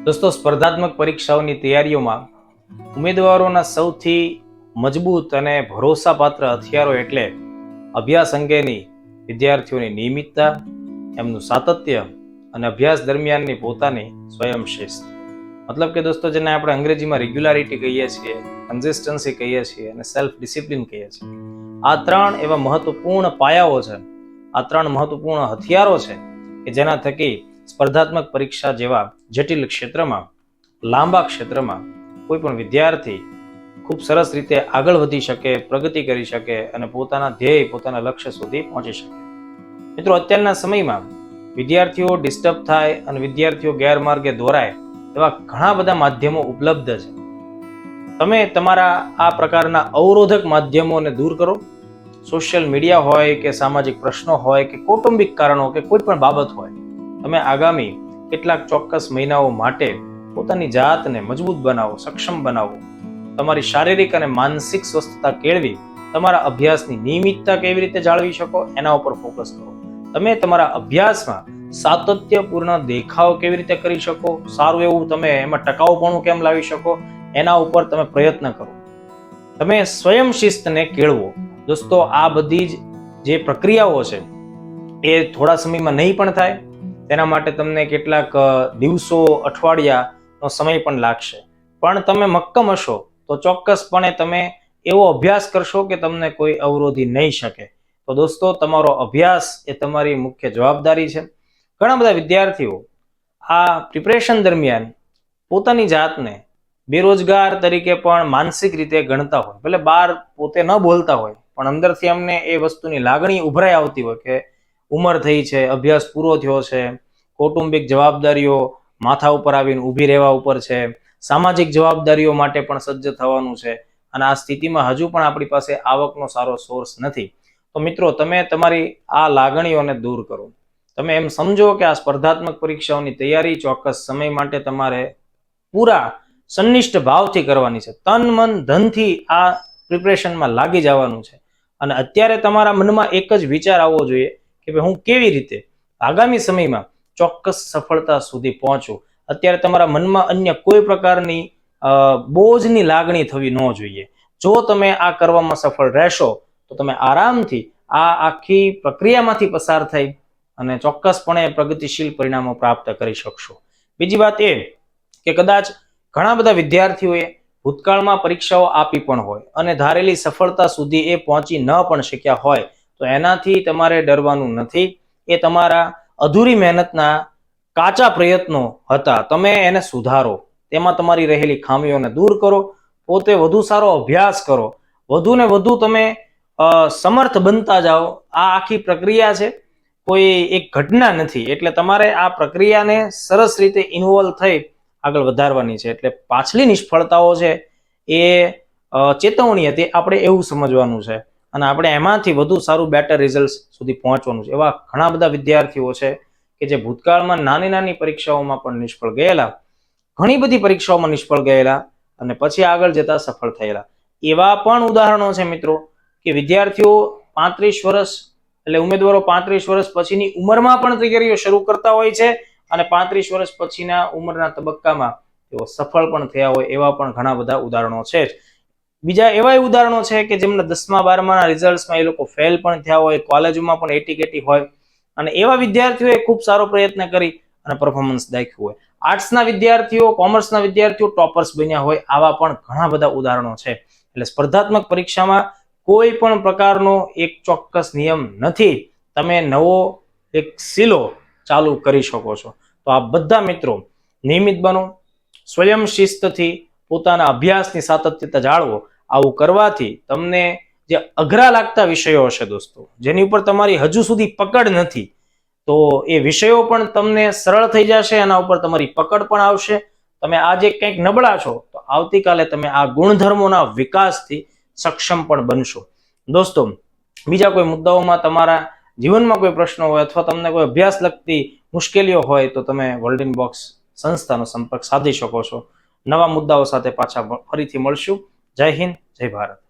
दोस्तों, स्पर्धात्मक परीक्षाओनी तैयारीओमां उम्मीदवारोना सौथी मजबूत अने भरोसापात्र हथियारो एटले अभ्यास अंगेनी विद्यार्थीओनी नियमितता, एमनुं सातत्य अने अभ्यास दरमियाननी पोतानी स्वयं शिस्त। मतलब के दोस्तों, जेने आपणे अंग्रेजीमां रेग्युलरिटी कहीए छीए, कन्सिस्टन्सी कहीए छीए अने सेल्फ डिसिप्लिन कहीए छीए। आ त्रण एवा महत्वपूर्ण पायाओ छे, आ त्रण महत्वपूर्ण हथियारो छे के जेना थकी स्पर्धात्मक परीक्षा जेवा जटिल क्षेत्र में लांबा क्षेत्र में कोई पण विद्यार्थी खूब सरस रीते आगळ वधी शके, प्रगति करी शके अने पोताना ध्येय, पोताना लक्ष्य सुधी पहोंची शके। मित्रों, अत्यारना समयमां विद्यार्थीओ डिस्टर्ब थाय अने विद्यार्थीओ गैरमार्गे दोराय एवा घणा बधा माध्यमो उपलब्ध छे। तमे तमारा आ प्रकारना अवरोधक माध्यमोने दूर करो। सोशियल मीडिया होय के सामाजिक प्रश्नो होय के कौटुंबिक कारणों के कोई पण बाबत होय, તમે આગામી કેટલાક ચોક્કસ મહિનાઓ માટે પોતાની જાતને મજબૂત બનાવો, સક્ષમ બનાવો, તમારી શારીરિક અને માનસિક સ્વસ્થતા કેળવી તમારા અભ્યાસની નિયમિતતા કેવી રીતે જાળવી શકો એના ઉપર ફોકસ કરો। તમે તમારા અભ્યાસમાં સાતત્યપૂર્ણ દેખાવ કેવી રીતે કરી શકો, સારું એવું તમે એમાં ટકાઉપણું કેમ લાવી શકો એના ઉપર તમે પ્રયત્ન કરો। તમે સ્વયં શિસ્તને કેળવો। દોસ્તો, આ બધી જે પ્રક્રિયાઓ છે એ થોડા સમયમાં નહીં પણ થાય, તેના માટે તમને કેટલાક દિવસો, અઠવાડિયાનો સમય પણ લાગશે, પણ તમે મક્કમ હશો તો ચોક્કસપણે તમે એવો અભ્યાસ કરશો કે તમને કોઈ અવરોધી નહીં શકે। તો દોસ્તો, તમારો અભ્યાસ એ તમારી મુખ્ય જવાબદારી છે। ઘણા બધા વિદ્યાર્થીઓ આ પ્રિપરેશન દરમિયાન પોતાની જાતને બેરોજગાર તરીકે પણ માનસિક રીતે ગણતા હોય, ભલે બહાર પોતે ન બોલતા હોય પણ અંદરથી અમને એ વસ્તુની લાગણી ઉભરાઈ આવતી હોય કે ઉંમર થઈ છે, અભ્યાસ પૂરો થયો છે, કૌટુંબિક જવાબદારીઓ માથા ઉપર આવીને ઊભી રહેવા ઉપર છે, સામાજિક જવાબદારીઓ માટે પણ સજ્જ થવાનું છે અને આ સ્થિતિમાં હજુ પણ આપણી પાસે આવકનો સારો સોર્સ નથી। તો મિત્રો, તમે તમારી આ લાગણીઓને દૂર કરો। તમે એમ સમજો કે આ સ્પર્ધાત્મક પરીક્ષાઓની તૈયારી ચોક્કસ સમય માટે તમારે પૂરા સન્નિષ્ઠ ભાવથી કરવાની છે, તન મન ધનથી આ પ્રિપરેશનમાં લાગી જવાનું છે। અને અત્યારે તમારા મનમાં એક જ વિચાર આવવો જોઈએ કે ભાઈ, હું કેવી રીતે આગામી સમયમાં ચોક્કસ સફળતા સુધી પહોંચું। અત્યારે તમારા મનમાં અન્ય કોઈ પ્રકારની બોજની લાગણી થવી ન જોઈએ। જો તમે આ કરવામાં સફળ રહેશો તો તમે આરામથી આ આખી પ્રક્રિયામાંથી પસાર થઈ અને ચોક્કસપણે પ્રગતિશીલ પરિણામો પ્રાપ્ત કરી શકશો। બીજી વાત એ કે કદાચ ઘણા બધા વિદ્યાર્થીઓએ ભૂતકાળમાં પરીક્ષાઓ આપી પણ હોય અને ધારેલી સફળતા સુધી એ પહોંચી ન પણ શક્યા હોય, તો એનાથી તમારે ડરવાનું નથી। એ તમારા અધૂરી મહેનતના કાચા પ્રયત્નો હતા, તમે એને સુધારો, તેમાં તમારી રહેલી ખામીઓને દૂર કરો, પોતે વધુ સારો અભ્યાસ કરો, વધુ ને વધુ તમે સમર્થ બનતા જાઓ। આ આખી પ્રક્રિયા છે, કોઈ એક ઘટના નથી, એટલે તમારે આ પ્રક્રિયાને સરસ રીતે ઇન્વોલ્વ થઈ આગળ વધારવાની છે। એટલે પાછલી નિષ્ફળતાઓ છે એ ચેતવણી હતી, આપણે એવું સમજવાનું છે અને આપણે એમાંથી વધુ સારું બેટર રિઝલ્ટ સુધી પહોંચવાનું છે। એવા ઘણા બધા વિદ્યાર્થીઓ છે કે જે ભૂતકાળમાં નાની નાની પરીક્ષાઓમાં પણ નિષ્ફળ ગયેલા, ઘણી બધી પરીક્ષાઓમાં નિષ્ફળ ગયેલા અને પછી આગળ જતા સફળ થયેલા। એવા પણ ઉદાહરણો છે મિત્રો કે વિદ્યાર્થીઓ 35 વર્ષ એટલે ઉમેદવારો 35 વર્ષ પછીની ઉંમરમાં પણ તૈયારીઓ શરૂ કરતા હોય છે અને 35 વર્ષ પછીના ઉંમરના તબક્કામાં તેઓ સફળ પણ થયા હોય, એવા પણ ઘણા બધા ઉદાહરણો છે। બીજા એવા ઉદાહરણો છે કે જેમના 10મા 12માના રિઝલ્ટ્સમાં એ લોકો ફેલ પણ થયા હોય, કોલેજમાં પણ એટીકેટી હોય અને એવા વિદ્યાર્થીઓએ ખૂબ સારો પ્રયત્ન કરી અને પરફોર્મન્સ દાખ્યું હોય। આર્ટ્સના વિદ્યાર્થીઓ, કોમર્સના વિદ્યાર્થીઓ ટોપર્સ બન્યા હોય, આવા પણ ઘણા બધા ઉદાહરણો છે। એટલે સ્પર્ધાત્મક પરીક્ષામાં કોઈ પણ પ્રકારનો એક ચોક્કસ નિયમ નથી, તમે નવો એક સિલો ચાલુ કરી શકો છો। તો આ બધા મિત્રો નિયમિત બનો, સ્વયં શિસ્તથી પોતાના અભ્યાસની સાતત્યતા જાળવો। આવું કરવાથી તમને જે અઘરા લાગતા વિષયો હશે દોસ્તો, જેની ઉપર તમારી હજુ સુધી પકડ નથી, તો એ વિષયો પણ તમને સરળ થઈ જશે, એના ઉપર તમારી પકડ પણ આવશે। તમે આજે કંઈક નબળા છો તો આવતીકાલે તમે આ ગુણધર્મોના વિકાસથી સક્ષમ પણ બનશો। દોસ્તો, બીજા કોઈ મુદ્દાઓમાં તમારા જીવનમાં કોઈ પ્રશ્ન હોય અથવા તમને કોઈ અભ્યાસ લગતી મુશ્કેલીઓ હોય તો તમે વર્લ્ડ ઇન બોક્સ સંસ્થાનો સંપર્ક સાધી શકો છો। નવા મુદ્દાઓ સાથે પાછા ફરીથી મળશું। જય હિન્દ, જય ભારત।